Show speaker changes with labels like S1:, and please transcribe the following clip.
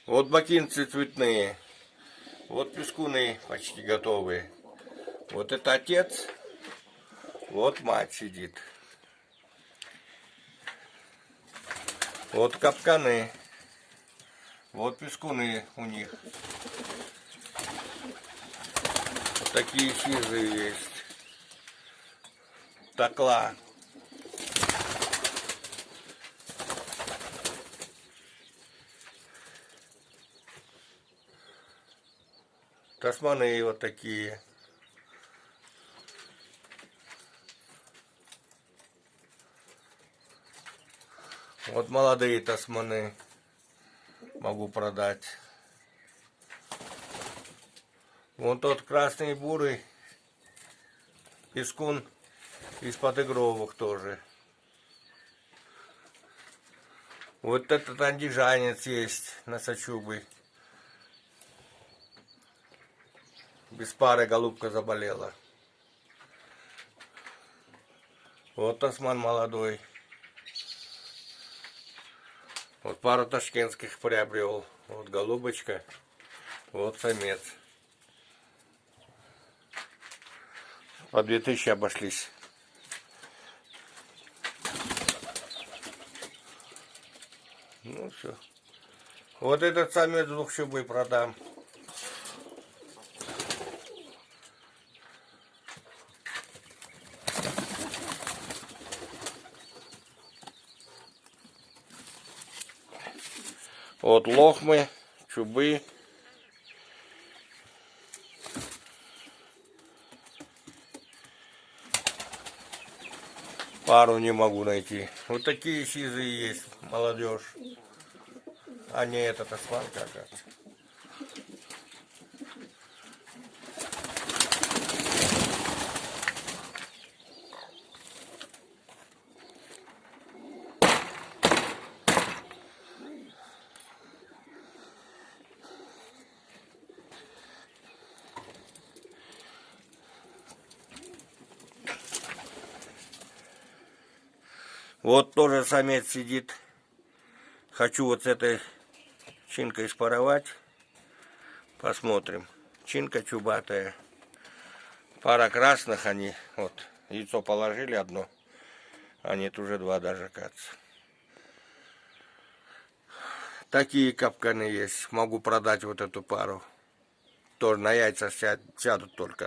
S1: Вот бакинцы цветные. Вот пескуны почти готовые. Вот это отец. Вот мать сидит. Вот капканы. Вот пескуны у них. Вот такие сизые есть. Такла. Тасманы вот такие. Вот молодые тасманы могу продать. Вон тот красный бурый пескун из-под игровых тоже. Вот этот андижанец есть носочубый. Без пары голубка заболела. Вот тасман молодой. Вот пару ташкентских приобрел. Вот голубочка. Вот самец. По 2000 обошлись. Ну все. Вот этот самец двухчубый продам. Вот лохмы, чубы. Пару не могу найти. Вот такие сизые есть, молодежь. А не этот асфальт, кажется. Вот тоже самец сидит. Хочу вот с этой чинкой спаровать. Посмотрим. Чинка чубатая. Пара красных они. Вот. Яйцо положили одно. А нет, уже два даже, кажется. Такие капканы есть. Могу продать вот эту пару. Тоже на яйца сядут только.